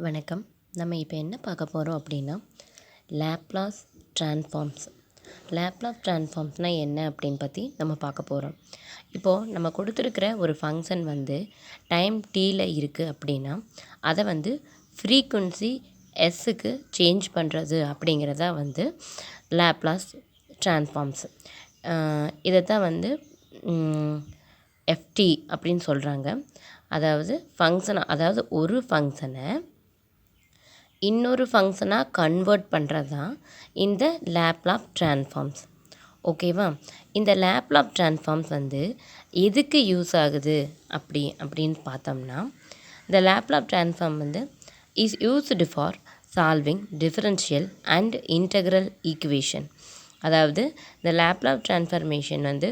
வணக்கம். நம்ம இப்போ என்ன பார்க்க போகிறோம் அப்படின்னா, லேப்லாஸ் ட்ரான்ஸ்ஃபார்ம்ஸ். லேப்லாஸ் ட்ரான்ஸ்ஃபார்ம்ஸ்னால் என்ன அப்படின்னு பற்றி நம்ம பார்க்க போகிறோம். இப்போது நம்ம கொடுத்துருக்கிற ஒரு ஃபங்க்ஷன் வந்து டைம் டீயில் இருக்குது அப்படின்னா, அதை வந்து ஃப்ரீக்குவன்சி எஸ்ஸுக்கு சேஞ்ச் பண்ணுறது அப்படிங்கிறதா வந்து லேப்லாஸ் ட்ரான்ஸ்ஃபார்ம்ஸ். இதை தான் வந்து எஃப்டி அப்படின்னு சொல்கிறாங்க. அதாவது ஒரு ஃபங்க்ஷனை இன்னொரு ஃபங்க்ஷனாக கன்வெர்ட் பண்ணுறது தான் இந்த லேப்லாஸ் ட்ரான்ஸ்ஃபார்ம்ஸ். ஓகேவா? இந்த லேப்லாஸ் ட்ரான்ஸ்ஃபார்ம்ஸ் வந்து எதுக்கு யூஸ் ஆகுது அப்படின்னு பார்த்தோம்னா, இந்த லேப்லாஸ் ட்ரான்ஸ்ஃபார்ம் வந்து is used for solving differential and integral equation. அதாவது இந்த லேப்லாஸ் ட்ரான்ஸ்ஃபர்மேஷன் வந்து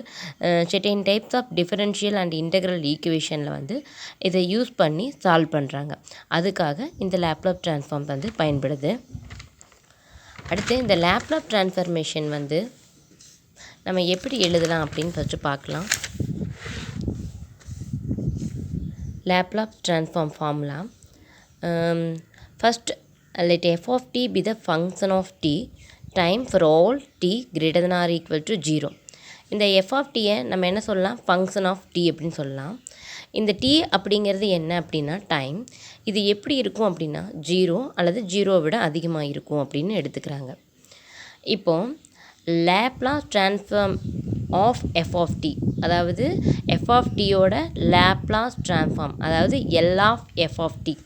certain types of differential and integral ஈக்குவேஷனில் வந்து இதை யூஸ் பண்ணி சால்வ் பண்ணுறாங்க. அதுக்காக இந்த லேப்லாஸ் ட்ரான்ஸ்ஃபார்ம் வந்து பயன்படுது. அடுத்து இந்த லேப்லாஸ் ட்ரான்ஸ்ஃபர்மேஷன் வந்து நம்ம எப்படி எழுதலாம் அப்படின்னு ஃபஸ்ட்டு பார்க்கலாம். Laplace transform formula. First let f of t be the function of t time for all t greater than or equal to 0. இந்த f of t-யை நம்ம என்ன சொல்லலாம்? ஃபங்க்ஷன் ஆஃப் t அப்படின்னு சொல்லலாம். இந்த t அப்படிங்கிறது என்ன அப்படின்னா டைம். இது எப்படி இருக்கும் அப்படின்னா 0 அல்லது 0 விட அதிகமாக இருக்கும் அப்படின்னு எடுத்துக்கிறாங்க. இப்போது Laplace transform of f of t, அதாவது f of t-யோட லேப்லாஸ் ட்ரான்ஸ்ஃபார்ம், அதாவது L of f of t,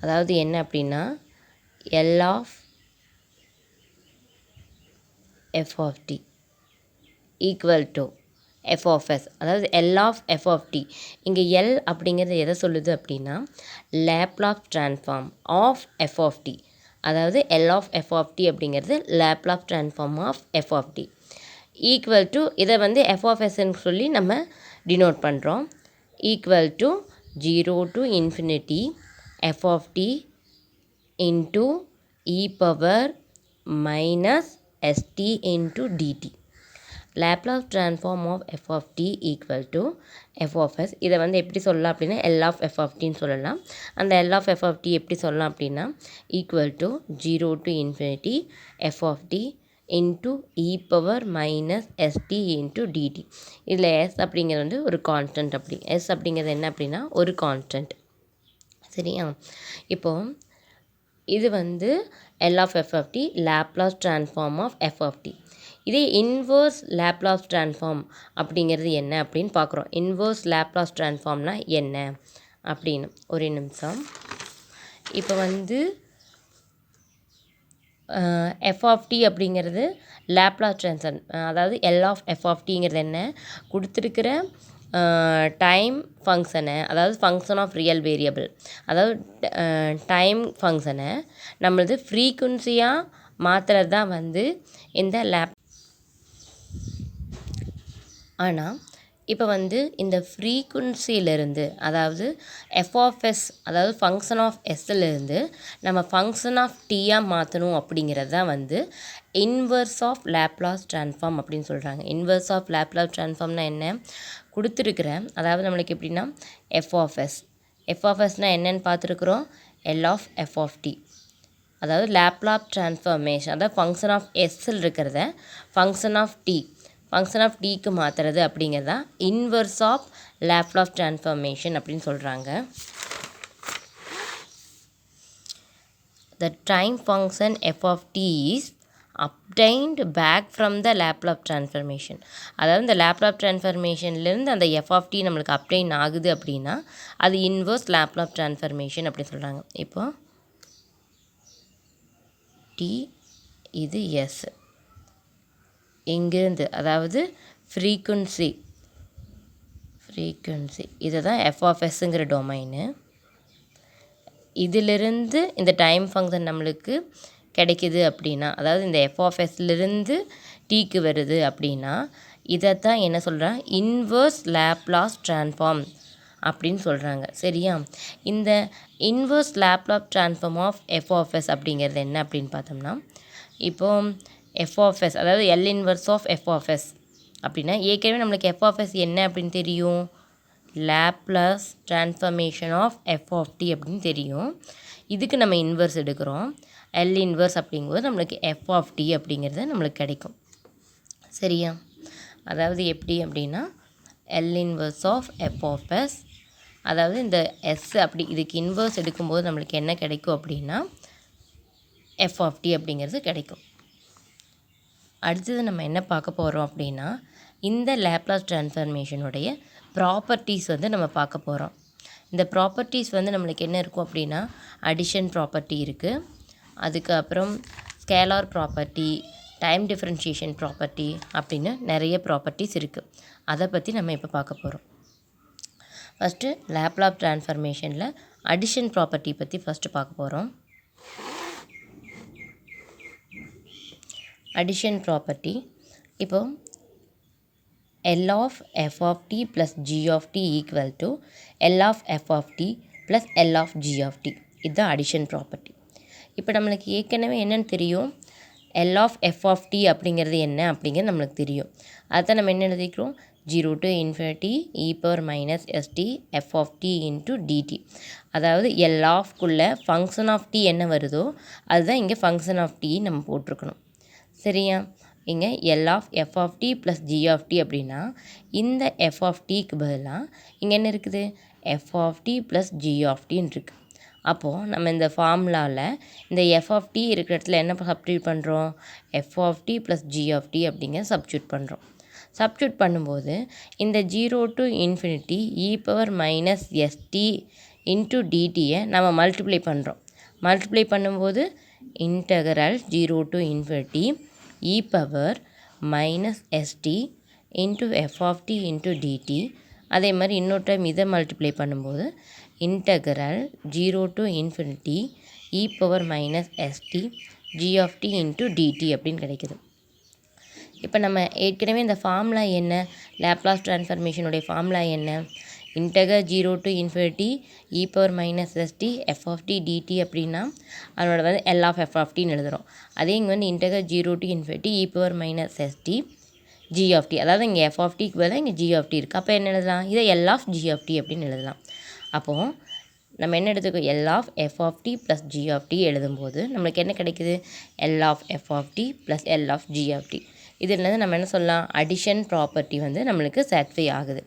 அதாவது என்ன அப்படின்னா L of f of t equal to f of s, அதாவது L of f of t. இங்கே L அப்படிங்கிறது எதை சொல்லுது அப்படின்னா Laplace transform of f of t, அதாவது L of f of t அப்படிங்கிறது Laplace transform of f of t equal to, இதை வந்து f of sன்னு சொல்லி நம்ம டினோட் பண்ணுறோம். Equal to 0 to infinity f of t into e power minus st into dt. Laplace transform of f of t equal to f of s. இதை வந்து எப்படி சொல்லலாம் அப்படின்னா L of f of tன்னு சொல்லலாம். அந்த L of f of t எப்படி சொல்லலாம் அப்படின்னா equal to 0 to infinity f of t into e power minus st into dt. இதில் s அப்படிங்கிறது வந்து ஒரு கான்ஸ்டன்ட். s அப்படிங்கிறது என்ன அப்படின்னா ஒரு கான்ஸ்டன்ட். சரியா? இப்போது இது வந்து L of f of t Laplace transform of f of t. இதே இன்வர்ஸ் லேப்லாஸ் ட்ரான்ஸ்ஃபார்ம் அப்படிங்கிறது என்ன அப்படின்னு பார்க்குறோம். இன்வர்ஸ் லேப்லாஸ் ட்ரான்ஸ்ஃபார்ம்னா என்ன அப்படின்னு ஒரு நிமிஷம். இப்போ வந்து f of t அப்படிங்கிறது லேப்லாஸ் ட்ரான்ஸ்ஃபார்ம், அதாவது L of f of tங்கிறது என்ன, கொடுத்துருக்கிற டைம் ஃபங்க்ஷனை, அதாவது ஃபங்க்ஷன் ஆஃப் ரியல் வேரியபிள், அதாவது டைம் ஃபங்க்ஷனை நம்மளது ஃப்ரீக்குவன்சியாக மாற்றுறது தான் வந்து இந்த ஆனால் இப்போ வந்து இந்த ஃப்ரீக்குவன்சியிலிருந்து, அதாவது f of s, அதாவது ஃபங்க்ஷன் ஆஃப் எஸ்ஸிலிருந்து நம்ம ஃபங்க்ஷன் ஆஃப் டீயாக மாற்றணும் அப்படிங்கிறது தான் வந்து இன்வர்ஸ் ஆஃப் லேப்லாஸ் ட்ரான்ஸ்ஃபார்ம் அப்படின்னு சொல்கிறாங்க. இன்வர்ஸ் ஆஃப் லேப்லாஸ் ட்ரான்ஸ்ஃபார்ம்னா என்ன, கொடுத்துருக்குற, அதாவது நம்மளுக்கு எப்படின்னா f of s, f of sனால் என்னென்னு பார்த்துருக்குறோம், L of f of t, அதாவது லேப்லாஸ் ட்ரான்ஸ்ஃபார்மேஷன், அதாவது ஃபங்க்ஷன் ஆஃப் எஸ்ஸில் இருக்கிறத ஃபங்க்ஷன் ஆஃப் டீக்கு மாற்றுறது அப்படிங்கிறதா இன்வர்ஸ் ஆஃப் லேப்லாஸ் ட்ரான்ஸ்ஃபார்மேஷன் அப்படின்னு சொல்கிறாங்க. The time function f of t is obtained back from the Laplace transformation. அதாவது இந்த லேப்லாஸ் ட்ரான்ஸ்ஃபர்மேஷன்லேருந்து அந்த f of t நம்மளுக்கு அப்டைன் ஆகுது அப்படின்னா அது இன்வர்ஸ் லேப்லாஸ் ட்ரான்ஸ்ஃபர்மேஷன் அப்படி சொல்கிறாங்க. இப்போ t இது s, இங்கிருந்து அதாவது ஃப்ரீக்குவன்சி இதை தான் f of sங்கிற டொமைனு. இதிலிருந்து இந்த டைம் ஃபங்க்ஷன் நம்மளுக்கு கிடைக்கிது அப்படின்னா, அதாவது இந்த f of sலிருந்து tக்கு வருது அப்படின்னா இதை தான் என்ன சொல்கிறாங்க, இன்வர்ஸ் லேப்லாஸ் ட்ரான்ஸ்ஃபார்ம் அப்படின்னு சொல்கிறாங்க. சரியா? இந்த inverse Laplace transform of f of s அப்படிங்கிறது என்ன அப்படின்னு பார்த்தோம்னா, இப்போது f of s, அதாவது L inverse of f of s அப்படின்னா ஏற்கனவே நம்மளுக்கு f of s என்ன அப்படின்னு தெரியும், Laplace transformation of F of D அப்படின்னு தெரியும். இதுக்கு நம்ம இன்வர்ஸ் எடுக்கிறோம். எல் இன்வர்ஸ் அப்படிங்கும்போது நம்மளுக்கு எஃப் ஆஃப் டி அப்படிங்கிறது நம்மளுக்கு கிடைக்கும். சரியா? அதாவது எப்படி அப்படின்னா L inverse of F of s, அதாவது இந்த எஸ் அப்படி இதுக்கு இன்வர்ஸ் எடுக்கும்போது நம்மளுக்கு என்ன கிடைக்கும் அப்படின்னா எஃப் ஆஃப் டி அப்படிங்கிறது கிடைக்கும். அடுத்தது நம்ம என்ன பார்க்க போகிறோம் அப்படின்னா இந்த லேப்லாஸ் ட்ரான்ஸ்ஃபர்மேஷனுடைய ப்ராப்பர்ட்டிஸ் வந்து நம்ம பார்க்க போகிறோம். இந்த ப்ராப்பர்ட்டிஸ் வந்து நம்மளுக்கு என்ன இருக்கும் அப்படின்னா அடிஷன் ப்ராப்பர்ட்டி இருக்குது, அதுக்கப்புறம் scalar property, time differentiation property அப்படின்னு நிறைய ப்ராப்பர்ட்டிஸ் இருக்குது. அதை பற்றி நம்ம இப்போ பார்க்க போகிறோம். ஃபஸ்ட்டு லேப்லாஸ் ட்ரான்ஸ்ஃபர்மேஷனில் அடிஷன் ப்ராப்பர்ட்டி பற்றி ஃபஸ்ட்டு பார்க்க போகிறோம். அடிஷன் ப்ராப்பர்ட்டி இப்போ L of f of t plus g of t equal to L of f of t plus L of g of t. இதுதான் அடிஷன் ப்ராப்பர்ட்டி. இப்போ நம்மளுக்கு ஏற்கனவே என்னென்னு தெரியும், L of f of t அப்படிங்கிறது என்ன அப்படிங்கிறது நம்மளுக்கு தெரியும். அதுதான் நம்ம என்ன எழுதிக்கிறோம், 0 to infinity e power minus st f of t into dt. அதாவது L ஆஃப்குள்ளே ஃபங்க்ஷன் ஆஃப் t என்ன வருதோ அதுதான் இங்கே ஃபங்க்ஷன் ஆஃப் t நம்ம போட்டிருக்கணும். சரியா? இங்கே L of f of t plus g of t அப்படின்னா இந்த f of tக்கு பதிலாக இங்கே என்ன இருக்குது, f of t plus g of tன்னு இருக்குது. அப்போது நம்ம இந்த ஃபார்முலாவில் இந்த f of t இருக்கிற இடத்துல என்ன சப்ஸ்டியூட் பண்ணுறோம், f of t plus g of t அப்படிங்கிற சப்ஸ்டியூட் பண்ணுறோம். சப்ஸ்டியூட் பண்ணும்போது இந்த 0 to infinity e power minus st into dtயை நம்ம மல்டிப்ளை பண்ணுறோம். மல்டிப்ளை பண்ணும்போது integral 0 to infinity e power minus st into f of t into dt. அதே மாதிரி இன்னொரு டைம் இதை மல்டிப்ளை பண்ணும்போது integral 0 to infinity e power minus st g of t into dt அப்படின்னு கிடைக்குது. இப்போ நம்ம ஏற்கனவே இந்த ஃபார்முலா என்ன, லேப்லாஸ் ட்ரான்ஸ்ஃபர்மேஷனுடைய ஃபார்முலா என்ன, integer 0 to infinity e power minus st f of t dt அப்படின்னா அதனோட வந்து L of f of tன்னு எழுதுகிறோம். அதே இங்கே வந்து integer 0 to infinity e power minus st g of t, அதாவது இங்கே f of tக்கு பதிலாக இங்கே g of t இருக்குது. அப்போ என்ன எழுதலாம், இதை L of g of t அப்படின்னு எழுதலாம். அப்போது நம்ம என்ன எடுத்துக்கோ, L of f of t plus g of t எழுதும்போது நம்மளுக்கு என்ன கிடைக்குது, L of f of t plus L of g of t. இதுலேருந்து நம்ம என்ன சொல்லலாம், அடிஷன் ப்ராப்பர்ட்டி வந்து நம்மளுக்கு சாட்டிஸ்ஃபை ஆகுது.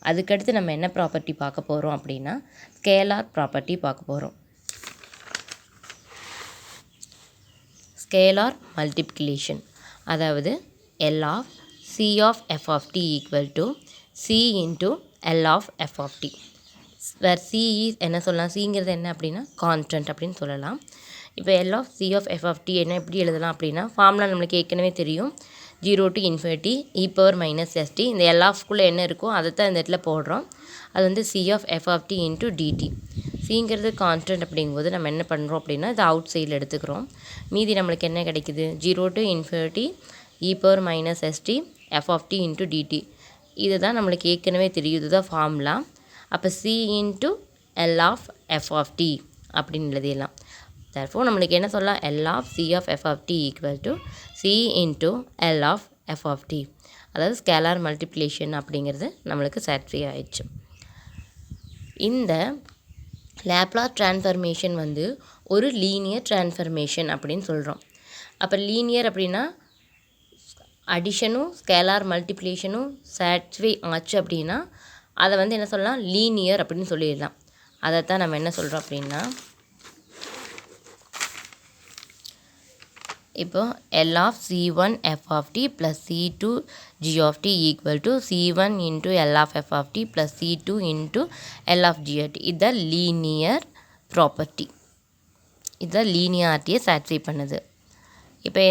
அதுக்கடுத்து நம்ம என்ன ப்ராப்பர்ட்டி பார்க்க போகிறோம் அப்படின்னா ஸ்கேலார் ப்ராப்பர்ட்டி பார்க்க போகிறோம். ஸ்கேலார் மல்டிப்ளிகேஷன், அதாவது L of c of f of t equal to c into L of f of t. வேறு c is என்ன சொல்லலாம், சிங்கிறது என்ன அப்படின்னா கான்ஸ்டன்ட் அப்படின்னு சொல்லலாம். இப்போ L of c of f of t என்ன எப்படி எழுதலாம் அப்படின்னா ஃபார்முலா நம்மளுக்கு ஏற்கனவே தெரியும், 0 to infinity e power minus st. இந்த L ஆஃப்குள்ளே என்ன இருக்கோ அதை தான் இந்த இடத்துல போடுறோம். அது வந்து c of f of t into dt. சிங்கிறது கான்ஸ்டன்ட் அப்படிங்கும்போது நம்ம என்ன பண்ணுறோம் அப்படின்னா இது அவுட் சைடில் எடுத்துக்கிறோம். மீதி நம்மளுக்கு என்ன கிடைக்குது, 0 to infinity e power minus st f of t into dt. இது தான் நம்மளுக்கு ஏற்கனவே தெரியும், இதுதான் ஃபார்முலா. அப்போ c into L of f of t அப்படின்னு எழுதிடலாம். therefore நம்மளுக்கு என்ன சொல்லலாம், L of c of f of t equal to c into L of f of t. அதாவது ஸ்கேலார் மல்டிப்ளிகேஷன் அப்படிங்கிறது நம்மளுக்கு சாட்டிஸ்ஃபை ஆயிடுச்சு. இந்த லேப்லாஸ் ட்ரான்ஸ்ஃபர்மேஷன் வந்து ஒரு லீனியர் ட்ரான்ஸ்ஃபர்மேஷன் அப்படின்னு சொல்கிறோம். அப்போ லீனியர் அப்படின்னா அடிஷனும் ஸ்கேலார் மல்டிப்ளிகேஷனும் சாட்டிஸ்ஃபை ஆச்சு அப்படின்னா அதை வந்து என்ன சொல்லலாம், லீனியர் அப்படின்னு சொல்லிடலாம். அதைத்தான் நம்ம என்ன சொல்கிறோம் அப்படின்னா இப்போ L of c1 f of t plus c2 g of t equal to c1 into L of f of t plus c2 into L of g of t. இதுதான் லீனியர் ப்ராப்பர்ட்டி. இதுதான் லீனியாரிட்டியை சாட்டிஸ்ஃபை பண்ணுது. இப்போ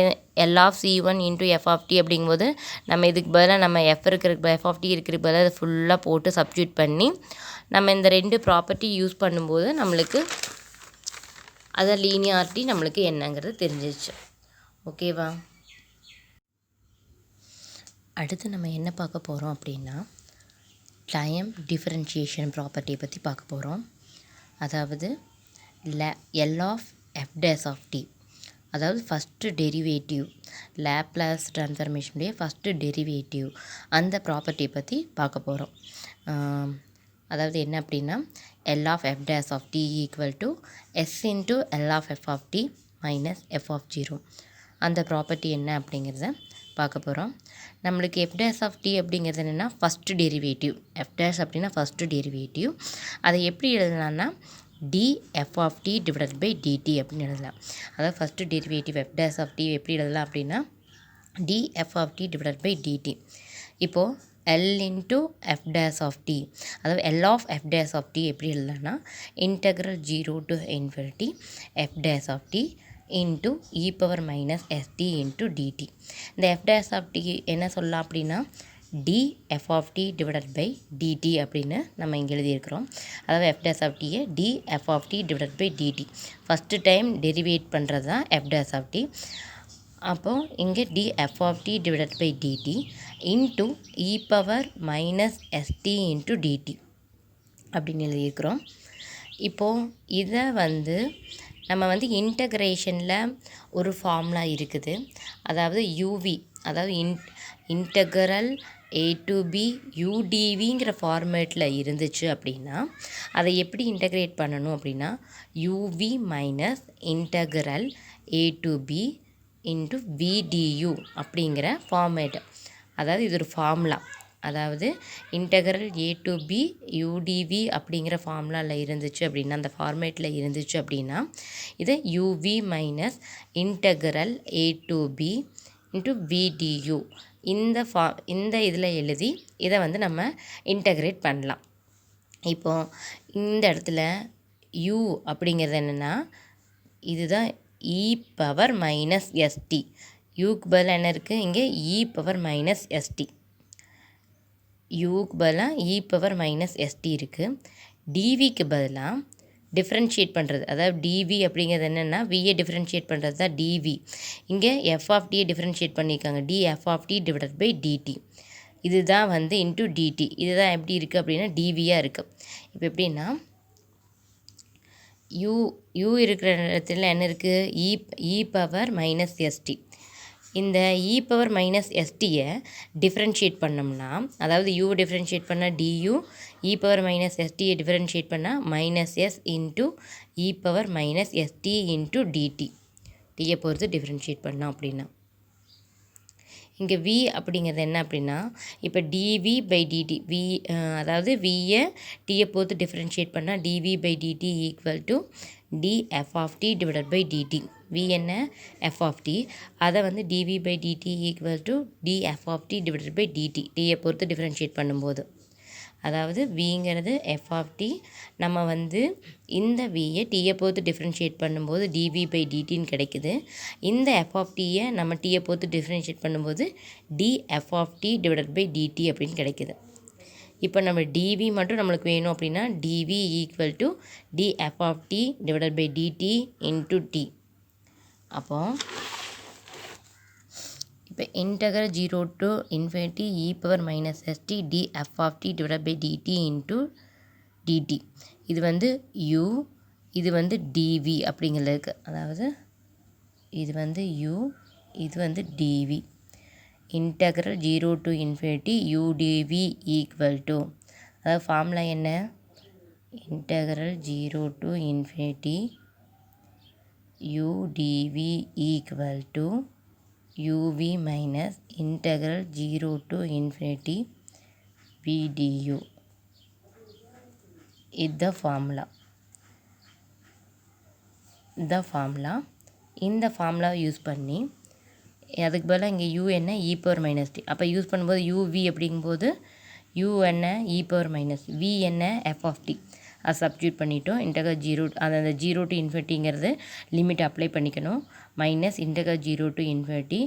L of c1 into f of t அப்படிங்கும்போது நம்ம இதுக்கு பதிலாக நம்ம f of t இருக்கிறதுக்கு பதிலாக அதை ஃபுல்லாக போட்டு சப்ஸ்டியூட் பண்ணி நம்ம இந்த ரெண்டு ப்ராப்பர்ட்டி யூஸ் பண்ணும்போது நம்மளுக்கு அதை லீனியாரிட்டி நம்மளுக்கு என்னங்கிறது தெரிஞ்சிச்சு. ஓகேவா? அடுத்து நம்ம என்ன பார்க்க போகிறோம் அப்படின்னா டைம் டிஃப்ரென்ஷியேஷன் ப்ராப்பர்ட்டியை பற்றி பார்க்க போகிறோம். அதாவது L of f dash of t, அதாவது ஃபஸ்ட்டு டெரிவேட்டிவ், லேப்லாஸ் ட்ரான்ஸ்ஃபர்மேஷனுடைய ஃபஸ்ட்டு டெரிவேட்டிவ், அந்த ப்ராப்பர்ட்டியை பற்றி பார்க்க போகிறோம். அதாவது என்ன அப்படின்னா L of f dash of t equal to s into L of f of t minus f of 0. அந்த ப்ராப்பர்ட்டி என்ன அப்படிங்கிறத பார்க்க போகிறோம். நம்மளுக்கு f dash of t அப்படிங்கிறது என்னென்னா ஃபஸ்ட்டு டெரிவேட்டிவ். f dash அப்படின்னா ஃபஸ்ட்டு டெரிவேட்டிவ். அதை எப்படி எழுதலாம்னா df of t divided by dt அப்படின்னு எழுதலாம். அதாவது first derivative f dash of t எப்படி எழுதலாம் அப்படின்னா df of t divided by dt. இப்போது L into f dash of t, அதாவது L of f dash of t எப்படி எழுதலாம்னா integral 0 to infinity f dash of t into e power minus st into dt. இந்த f dash of t என்ன சொல்லலாம் அப்படின்னா df of t divided by dt அப்படின்னு நம்ம இங்கே எழுதியிருக்கிறோம். அதாவது f dash of t df of t divided by dt first time derivate பண்ணுறது தான் f dash of t. அப்போது இங்கே df of t divided by dt into e power minus st into dt அப்படின்னு எழுதியிருக்கிறோம். இப்போது இதை நம்ம இன்டகிரேஷனில் ஒரு ஃபார்முலா இருக்குது. அதாவது uv, அதாவது இன்டகரல் a to b udvங்கிற ஃபார்மேட்டில் இருந்துச்சு அப்படின்னா அதை எப்படி இன்டகிரேட் பண்ணணும் அப்படின்னா uv minus integral a to b into vdu அப்படிங்கிற ஃபார்மேட். அதாவது இது ஒரு ஃபார்முலா. அதாவது integral a to b udv அப்படிங்கிற ஃபார்முலாவில் இருந்துச்சு அப்படின்னா அந்த ஃபார்மேட்டில் இருந்துச்சு அப்படின்னா இது uv minus integral a to b into vdu இந்த இதில் எழுதி இதை நம்ம இன்டகிரேட் பண்ணலாம். இப்போது இந்த இடத்துல u அப்படிங்கிறது என்னென்னா இதுதான் e பவர் மைனஸ் st. யூக்கு பதிலாக என்ன இருக்குது இங்கே e பவர் மைனஸ் st. யூக்கு பதிலாக e பவர் மைனஸ் st இருக்குது. dvக்கு பதிலாக டிஃப்ரென்ஷியேட் பண்ணுறது, அதாவது dv அப்படிங்கிறது என்னென்னா வியை டிஃப்ரென்ஷியேட் பண்ணுறது தான் dv. இங்கே f of t டிஃப்ரென்ஷியேட் பண்ணியிருக்காங்க df of t divided by dt. இதுதான் இன்ட்டு dt. இதுதான் எப்படி இருக்குது அப்படின்னா dvயாக இருக்குது. இப்போ எப்படின்னா u இருக்கிற இடத்துல என்ன இருக்குது e பவர் மைனஸ் st. இந்த e பவர் மைனஸ் எஸ்டியை டிஃப்ரென்ஷியேட் பண்ணோம்னா, அதாவது u டிஃப்ரென்ஷியேட் பண்ணால் du, e பவர் மைனஸ் எஸ்டியை டிஃப்ரென்ஷியேட் பண்ணால் minus S into e power minus ST into D T. டியை பொறுத்து டிஃப்ரென்ஷியேட் பண்ணோம் அப்படின்னா இங்கே v அப்படிங்கிறது என்ன அப்படின்னா இப்போ dv பை dt அதாவது vயை tயை பொறுத்து டிஃப்ரென்ஷியேட் பண்ணால் dv by dt equal to df of t divided by dt. v என்ன f of t, அதை dv by dt equal to df of t divided by dt tயை பொறுத்து டிஃப்ரென்ஷியேட் பண்ணும்போது. அதாவது vங்கிறது f of t, நம்ம இந்த vயை tயை பொறுத்து டிஃப்ரென்ஷியேட் பண்ணும்போது dv பை dtன்னு கிடைக்குது. இந்த f of tயை நம்ம tயை பொறுத்து டிஃப்ரென்ஷியேட் பண்ணும்போது df of t divided by dt அப்படின்னு கிடைக்குது. இப்போ நம்ம dv மட்டும் நம்மளுக்கு வேணும் அப்படின்னா dv equal to df of t divided by dt into t. அப்போது இப்போ integral 0 to infinity e power minus st df of t divided by dt into dt. இது u, இது dv அப்படிங்கிறது இருக்குது. அதாவது இது u, இது dv. Integral 0 to infinity udv equal to, அதாவது ஃபார்முலா என்ன integral 0 to infinity udv equal to uv minus integral 0 to infinity vdu. இதுதான் ஃபார்முலா. இந்த ஃபார்முலாவை யூஸ் பண்ணி அதுக்கு பதிலாக இங்கே u என்ன e பவர் மைனஸ் டி. அப்போ யூஸ் பண்ணும்போது uv அப்படிங்கும்போது u என்ன e பவர் மைனஸ், v என்ன f of t. அதை சப்ஸ்டியூட் பண்ணிட்டோம். இன்டகரல் 0 அந்த 0 டு இன்ஃபினிட்டிங்கிறது லிமிட் அப்ளை பண்ணிக்கணும். Minus integral 0 to infinity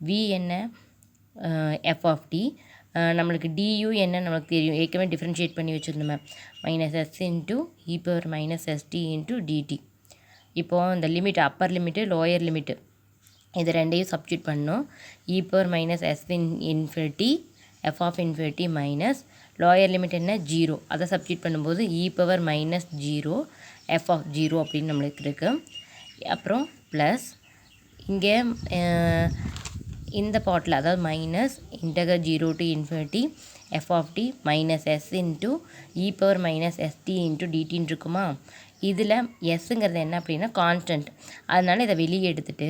v என்ன f of t. நம்மளுக்கு du என்ன நம்மளுக்கு தெரியும், ஏற்கனவே டிஃப்ரென்ஷியேட் பண்ணி வச்சுருந்தோம். Minus S into e power minus ST into d t. இப்போது இந்த limit upper limit lower limit இது ரெண்டையும் சப்ஸ்டியூட் பண்ணோம். e power minus S infinity F of infinity minus lower limit என்ன 0, அதை சப்ஸ்டியூட் பண்ணும்போது e power minus 0 f of 0 அப்படின்னு நம்மளுக்கு இருக்குது. அப்புறம் ப்ளஸ் இங்கே இந்த பார்ட்டில், அதாவது minus integer 0 to infinity F of D minus S into E power minus ST into டிடின்னு இருக்குமா. இதில் எஸ்ஸுங்கிறது என்ன அப்படின்னா கான்ஸ்டன்ட், அதனால் இதை வெளியே எடுத்துகிட்டு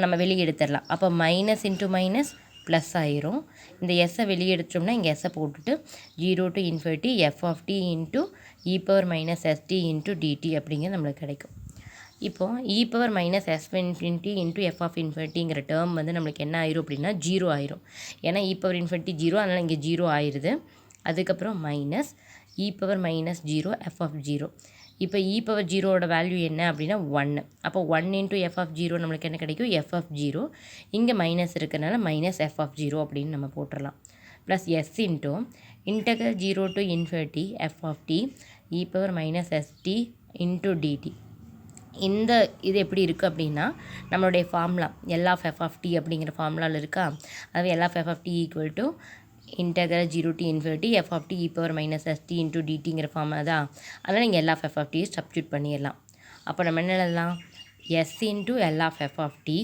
நம்ம வெளியே எடுத்துடலாம். அப்போ மைனஸ் இன்ட்டு மைனஸ் ப்ளஸ் ஆயிரும். இந்த எஸ்ஸை வெளியே எடுத்தோம்னா இங்கே எஸ்ஸை போட்டுட்டு 0 to infinity F of D into E power minus ST into DD அப்படிங்கிறது நம்மளுக்கு கிடைக்கும். இப்போது E power minus S infinity into F of இன்ஃபினிட்டிங்கிற டேர்ம் வந்து நம்மளுக்கு என்ன ஆயிரும் அப்படின்னா 0 ஆயிரும். ஏன்னா இ பவர் இன்ஃபினிட்டி 0, அதனால் இங்கே 0 ஆயிடுது. அதுக்கப்புறம் minus E power minus 0 f of 0. இப்போ இ பவர் 0வோட வேல்யூ என்ன அப்படின்னா 1. அப்போ 1 இன்ட்டு எஃப் ஆஃப் 0 நம்மளுக்கு என்ன கிடைக்கும், எஃப் ஆஃப் 0. இங்கே மைனஸ் இருக்கிறனால மைனஸ் எஃப் ஆஃப் 0 அப்படின்னு நம்ம போட்டுடலாம். Plus S into integer 0 to infinity F of T E power minus ST into D T. இந்த இது எப்படி இருக்குது அப்படின்னா நம்மளுடைய formula L of F of T அப்படிங்கிற ஃபார்முலாவில் இருக்கா. அதாவது L of F of D equal to integer 0 to infinity F of T E power minus ST into டிடிங்கிற ஃபார்முலா தான். அதனால் நீங்கள் L of F of T substitute பண்ணிடலாம். அப்போ நம்ம என்ன எழுதலாம், s into L of F of D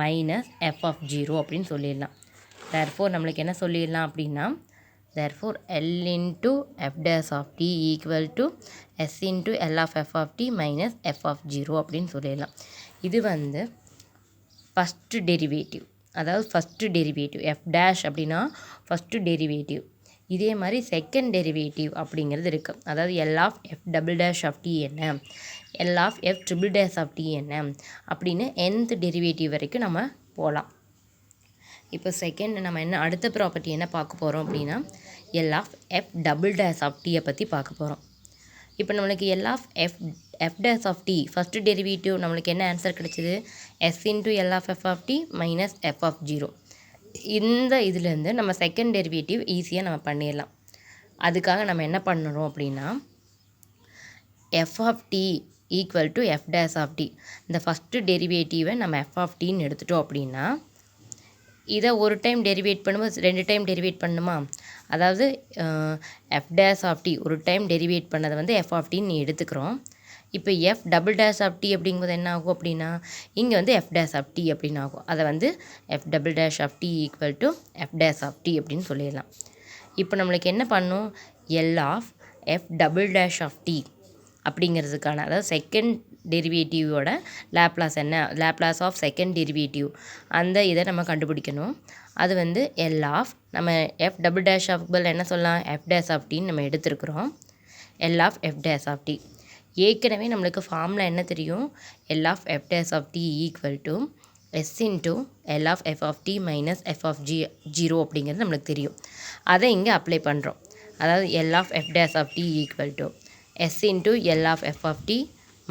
minus F of 0 அப்படின்னு சொல்லிடலாம். தேர்ஃபோர் நம்மளுக்கு என்ன சொல்லிடலாம் அப்படின்னா therefore L into f dash of t equal to s into L of f of t minus f of 0 அப்படின்னு சொல்லிடலாம். இது வந்து ஃபஸ்ட்டு டெரிவேட்டிவ், அதாவது ஃபஸ்ட்டு டெரிவேட்டிவ் எஃப் டேஷ் அப்படின்னா ஃபஸ்ட்டு டெரிவேட்டிவ். இதே மாதிரி செகண்ட் டெரிவேட்டிவ் அப்படிங்கிறது இருக்குது. அதாவது L of F double dash of D என்ன, L of F triple dash of D என்ன அப்படின்னு nth டெரிவேட்டிவ் வரைக்கும் நம்ம போகலாம். இப்போ செகண்ட் நம்ம என்ன அடுத்த ப்ராப்பர்ட்டி என்ன பார்க்க போகிறோம் அப்படின்னா L of F double dash of டீயை பற்றி பார்க்க போகிறோம். இப்போ நம்மளுக்கு L of F dash of t first derivative நம்மளுக்கு என்ன ஆன்சர் கிடச்சிது, s into L of F of D minus F of 0. இந்த இதுலேருந்து நம்ம செகண்ட் டெரிவேட்டிவ் ஈஸியாக நம்ம பண்ணிடலாம். அதுக்காக நம்ம என்ன பண்ணுறோம் அப்படின்னா f of D equal to F dash of t, இந்த ஃபஸ்ட்டு டெரிவேட்டிவை நம்ம எஃப் ஆஃப் டின்னு எடுத்துட்டோம் அப்படின்னா இதை ஒரு டைம் டெரிவேட் பண்ணும்போது 2 டைம் டெரிவேட் பண்ணணுமா. அதாவது எஃப் டேஷ் ஆஃப் டி ஒரு டைம் டெரிவேட் பண்ணதை வந்து எஃப் ஆஃப் டின்னு எடுத்துக்கிறோம். இப்போ f double dash of t அப்படிங்கும்போது என்ன ஆகும் அப்படின்னா இங்கே வந்து எஃப் டேஷ் ஆஃப் டி அப்படின்னு ஆகும். அதை வந்து F double dash of D equal to F dash of D அப்படின்னு சொல்லிடலாம். இப்போ நம்மளுக்கு என்ன பண்ணும், L of F double dash of T அப்படிங்கிறதுக்கான அதாவது செகண்ட் டெரிவேட்டிவோட லேப்லாஸ் என்ன, லேப்லாஸ் ஆஃப் செகண்ட் டெரிவேட்டிவ் அந்த இதை நம்ம கண்டுபிடிக்கணும். அது வந்து எல் ஆஃப் நம்ம எஃப் டபுள் டேஷ் ஆஃப் என்ன சொல்லலாம், எஃப் டேஷ் ஆஃப் டின்னு நம்ம எடுத்துருக்குறோம். L of F dash of T ஏற்கனவே நம்மளுக்கு ஃபார்முலா என்ன தெரியும், L of F dash of D equal to s into L of F of D minus F of 0 அப்படிங்கிறது நம்மளுக்கு தெரியும். அதை இங்கே அப்ளை பண்ணுறோம். அதாவது L of F dash of D equal to s into L of F of D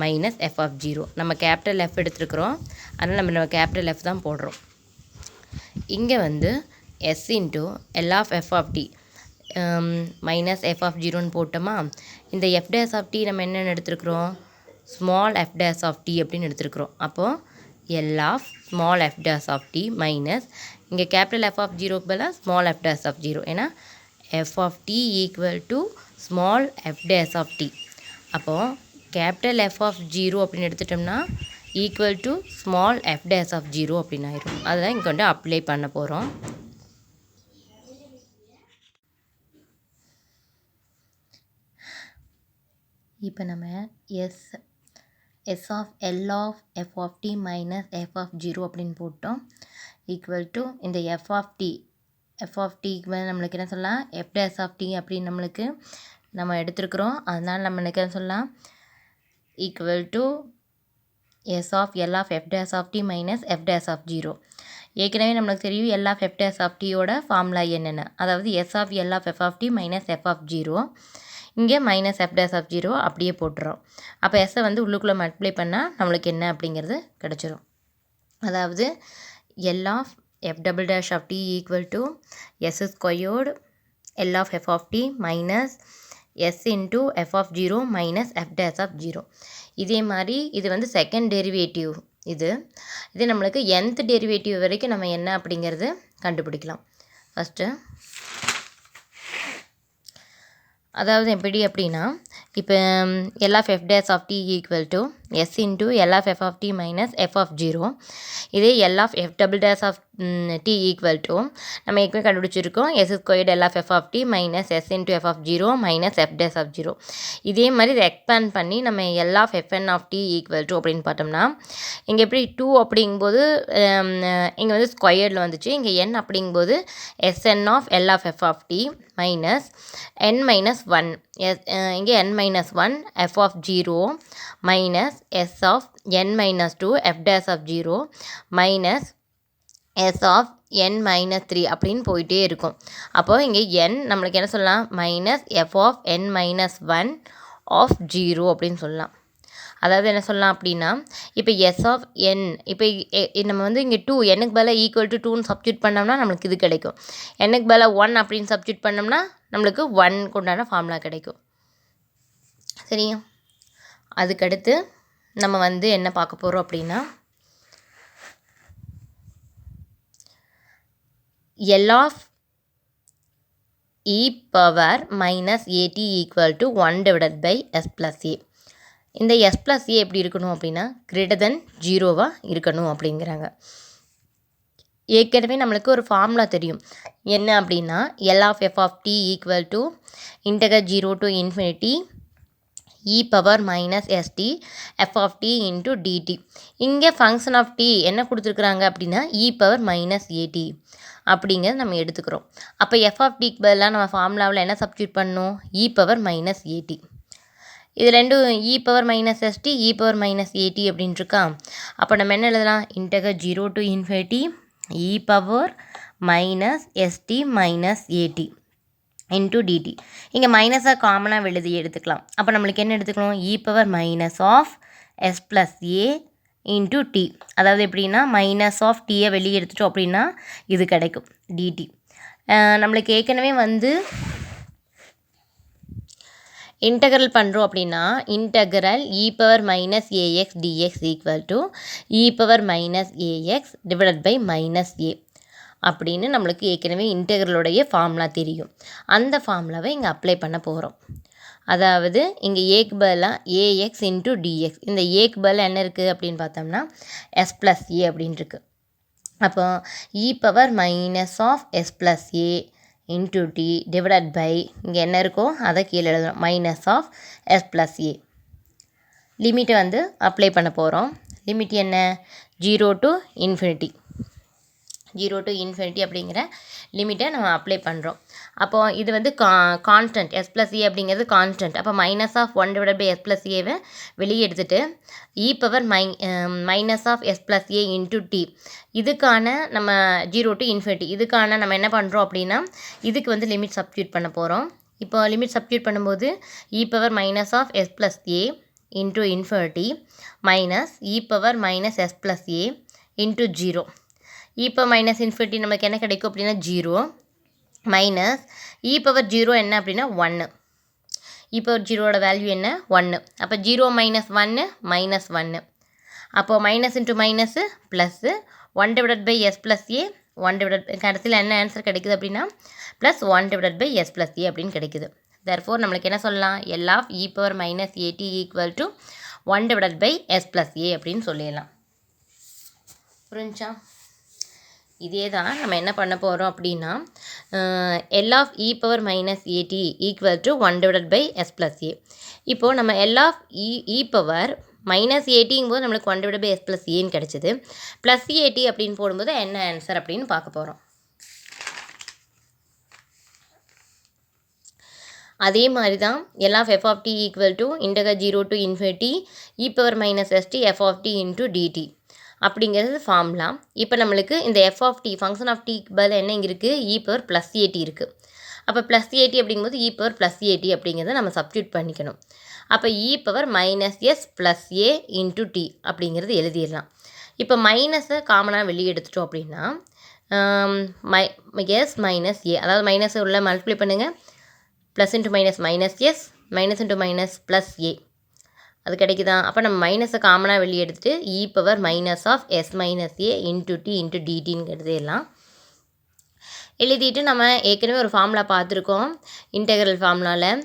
minus F of 0. நம்ம capital F எடுத்துருக்குறோம், அதனால் நம்ம கேபிட்டல் எஃப் தான் போடுறோம். இங்கே வந்து S into L of F of D minus F of 0ன்னு போட்டோமா. இந்த எஃப் டேஷ் ஆஃப் டி நம்ம என்னென்னு எடுத்துருக்குறோம், small F dash of D அப்படின்னு எடுத்துருக்குறோம். அப்போது L of small F dash of D minus இங்கே கேபிட்டல் எஃப் ஆஃப் 0க்கு பதிலாக ஸ்மால் எஃப் டேஷ் ஆஃப் 0, ஏன்னா F of D equal to small F dash of T. அப்போது கேபிட்டல் எஃப் ஆஃப் 0 அப்படின்னு எடுத்துட்டோம்னா equal to small F dash of 0 அப்படின்னு ஆயிரும். அதுதான் இங்கே கொண்டு அப்ளை பண்ண போகிறோம். இப்போ நம்ம s of L of F of D minus F of 0 அப்படின்னு போட்டோம். ஈக்குவல் டு இந்த எஃப் ஆஃப் டிக்கு மேலே நம்மளுக்கு என்ன சொல்லலாம், எஃப் டேஷ் ஆஃப் டி அப்படின்னு நம்மளுக்கு நம்ம எடுத்துருக்குறோம். அதனால் நம்ம என்ன சொல்லலாம், equal to S of L of F dash of D minus F dash of 0. ஏற்கனவே நம்மளுக்கு தெரியும் L of F dash of டியோட ஃபார்முலா என்னென்ன, அதாவது S of L of F of D minus F of 0, இங்கே மைனஸ் எஃப் டேஷ் ஆஃப் 0 அப்படியே போட்டுறோம். அப்போ எஸ்ஸை வந்து உள்ளுக்குள்ளே மல்டிப்ளை பண்ணால் நம்மளுக்கு என்ன அப்படிங்கிறது கிடச்சிரும். அதாவது L of F double dash of D equal to s squared L of F of D minus S into F of 0 minus F dash of 0. இதே மாதிரி இது வந்து செகண்ட் டெரிவேட்டிவ். இது நம்மளுக்கு nth டெரிவேட்டிவ் வரைக்கும் நம்ம என்ன அப்படிங்கிறது கண்டுபிடிக்கலாம். ஃபஸ்ட்டு அதாவது எப்படி அப்படின்னா இப்போ L of F dash of D equal to s into L of f of t minus f of 0. இதே L of f double dash of t equal to நம்ம ஏற்கனவே கண்டுபிடிச்சிருக்கோம் s squared L of f of t minus s into f of 0 minus f dash of 0. இதே மாதிரி இதை expand பண்ணி நம்ம L of fn of t equal to அப்படின்னு பார்த்தோம்னா இங்கே எப்படி 2 அப்படிங்கும்போது இங்கே வந்து ஸ்கொயர்டில் வந்துச்சு. இங்கே n அப்படிங்கும்போது sn of L of f of t minus n minus 1 இங்கே n minus 1 f of 0 minus s of n minus 2 f dash of 0 minus s of n minus 3 அப்படின்னு போயிட்டே இருக்கும். அப்போது இங்கே n நம்மளுக்கு என்ன சொல்லலாம், minus f of n minus 1 of 0 அப்படின்னு சொல்லலாம். அதாவது என்ன சொல்லலாம் அப்படின்னா, இப்போ எஸ் ஆஃப் என் இப்போ நம்ம வந்து இங்கே 2 என்னுக்கு பதிலாக ஈக்குவல் டு 2ன்னு சப்ஸ்டியூட் பண்ணோம்னா நம்மளுக்கு இது கிடைக்கும். என்னுக்கு பதிலாக 1 அப்படின்னு சப்ஸ்டியூட் பண்ணோம்னா நம்மளுக்கு 1 கொண்டான ஃபார்முலா கிடைக்கும். சரியா? அதுக்கடுத்து நம்ம வந்து என்ன பார்க்க போகிறோம் அப்படின்னா, L of E power minus A T equal to 1 divided by S plus A. இந்த s ப்ளஸ் ஏ எப்படி இருக்கணும் அப்படின்னா கிரேட்டர் தென் 0வாக இருக்கணும் அப்படிங்கிறாங்க. ஏற்கனவே நம்மளுக்கு ஒரு ஃபார்முலா தெரியும். என்ன அப்படின்னா L of F of D equal to integer 0 to infinity E power minus s t f of D into DD. இங்கே ஃபங்க்ஷன் ஆஃப் டி என்ன கொடுத்துருக்குறாங்க அப்படின்னா இ பவர் மைனஸ் ஏடி அப்படிங்கிறது நம்ம எடுத்துக்கிறோம். அப்போ எஃப் ஆஃப் டிக்கு பதிலாக நம்ம ஃபார்முலாவில் என்ன சப்ஸ்டியூட் பண்ணணும், இ பவர் மைனஸ் ஏடி. இது ரெண்டும் E power minus S T E power minus A T அப்படின்ட்டுருக்கா. அப்போ நம்ம என்ன எழுதலாம், integer 0 to infinity E power minus S T minus A T into DD. இங்கே மைனஸாக காமனாக எழுதி எடுத்துக்கலாம். அப்போ நம்மளுக்கு என்ன எடுத்துக்கணும், E power minus of S plus A into T. அதாவது எப்படின்னா மைனஸ் ஆஃப் டீயை வெளியே எடுத்துட்டோம் அப்படின்னா இது கிடைக்கும் டிடி. நம்மளுக்கு ஏற்கனவே வந்து இன்டகரல் பண்ணுறோம் அப்படின்னா integral E power minus A X D X equal to E power minus A X divided by minus A அப்படின்னு நம்மளுக்கு ஏற்கனவே இன்டகரலுடைய ஃபார்முலா தெரியும். அந்த ஃபார்முலாவை இங்கே அப்ளை பண்ண போகிறோம். அதாவது இங்கே ஏக்கு பதிலாக ஏஎக்ஸ் இன்ட்டு டிஎக்ஸ். இந்த ஏக்கு பதிலாக என்ன இருக்குது அப்படின்னு பார்த்தோம்னா எஸ் ப்ளஸ் ஏ அப்படின்னு இருக்குது. அப்போ E power minus of S plus A into T divided by இங்கே என்ன இருக்கோ அதை கீழே எழுதணும் minus of S plus A. லிமிட்டை வந்து அப்ளை பண்ண போகிறோம். லிமிட் என்ன, 0 டு இன்ஃபினிட்டி. 0 டு இன்ஃபினிட்டி அப்படிங்கிற லிமிட்டை நம்ம அப்ளை பண்ணுறோம். அப்போது இது வந்து கான்ஸ்டன்ட் எஸ் ப்ளஸ் ஏ அப்படிங்கிறது கான்ஸ்டன்ட். அப்போ minus of 1 divide by S plus ஏவை வெளியே எடுத்துகிட்டு E power minus of S plus A into T இதுக்கான நம்ம 0 டு இன்ஃபினிட்டி இதுக்கான நம்ம என்ன பண்ணுறோம் அப்படின்னா இதுக்கு வந்து லிமிட் சப்ஸ்டியூட் பண்ண போகிறோம். இப்போ லிமிட் சப்ஸ்டியூட் பண்ணும்போது E power minus of S plus A into infinity minus E power minus S plus A into 0. E power minus infinity நமக்கு என்ன கிடைக்கும் அப்படின்னா 0 மைனஸ் இ பவர் 0 என்ன அப்படின்னா 1. இ பவர் 0ஓட வேல்யூ என்ன 1. அப்போ 0 மைனஸ் 1 மைனஸ் 1. அப்போது minus into minus plus 1 divided by S plus A 1 divided கடைசியில் என்ன ஆன்சர் கிடைக்குது அப்படின்னா plus 1 divided by S plus A அப்படின்னு கிடைக்குது. தேர்ஃபோர் நம்மளுக்கு என்ன சொல்லலாம், L of E power minus A T equal to 1 divided by S plus A அப்படின்னு சொல்லிடலாம். புரிஞ்சா? இதே தான் நம்ம என்ன பண்ண போகிறோம் அப்படின்னா L of E power minus A T equal to 1 divided by S plus A. இப்போது நம்ம L of E power minus ஏடிங்கும் போது நம்மளுக்கு 1 டிவைட் பை எஸ் ப்ளஸ் ஏன்னு கிடச்சிது. ப்ளஸ் ஏடி அப்படின்னு போடும்போது என்ன ஆன்சர் அப்படின்னு பார்க்க போகிறோம். அதே மாதிரி தான் L of F of D equal to integer 0 to infinity E power minus s t f of D into DD அப்படிங்கிறது ஃபார்முலா. இப்போ நம்மளுக்கு இந்த f of t function of டிக்கு பதில் என்ன இங்கே இருக்குது, இ பவர் ப்ளஸ் ஏடி இருக்குது. அப்போ ப்ளஸ் ஏடி அப்படிங்கும்போது இ பவர் ப்ளஸ் ஏடி அப்படிங்கிறத நம்ம சப்ஸ்டியூட் பண்ணிக்கணும். அப்போ E power minus S plus A into D அப்படிங்கிறது எழுதிடலாம். இப்போ மைனஸை காமனாக வெளியே எடுத்துட்டோம் அப்படின்னா எஸ் மைனஸ் ஏ, அதாவது மைனஸை உள்ள மல்டிப்ளை பண்ணுங்கள். Plus into minus minus S minus into minus plus A அது கிடைக்குதா. அப்போ நம்ம மைனஸை காமனாக வெளியே எடுத்துகிட்டு E power minus of S minus A into T into டிடின்னு எழுதிடலாம். எழுதிட்டு நம்ம ஏற்கனவே ஒரு ஃபார்முலா பார்த்துருக்கோம் இன்டெக்ரல் ஃபார்முலாவில்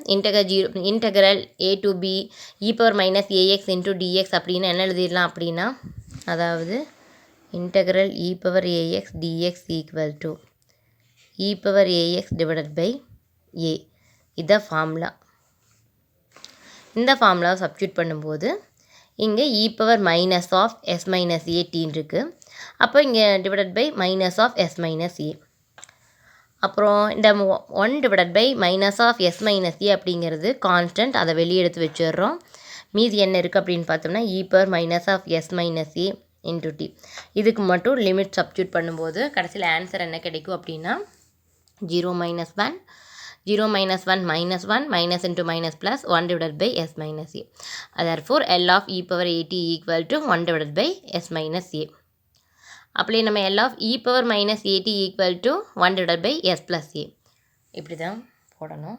integral a to b e power minus A X into D X அப்படின்னு என்ன எழுதிடலாம் அப்படின்னா, அதாவது integral e power A X D X equal to e power A X divided by a. இதான் ஃபார்முலா. இந்த ஃபார்முலாவை சப்ஸ்டியூட் பண்ணும்போது இங்கே e power minus of S minus A டீன் இருக்குது. அப்போ இங்கே divided by minus of S minus A. அப்புறம் இந்த 1 divided by minus of S minus A அப்படிங்கிறது கான்ஸ்டன்ட், அதை வெளியே எடுத்து வச்சிடுறோம். மீதி என்ன இருக்குது அப்படின்னு பார்த்தோம்னா e power minus of S minus A into t. இதுக்கு மட்டும் லிமிட் சப்ஸ்டியூட் பண்ணும்போது கடைசியில் ஆன்சர் என்ன கிடைக்கும் அப்படின்னா 0 minus 1 0 minus 1 minus 1 minus into minus plus 1 divided by s minus a. Therefore L of e power at equal to 1 divided by s minus a. அப்படியே நம்ம L of e power minus at equal to 1 divided by s plus a இப்படி தான் போடணும்.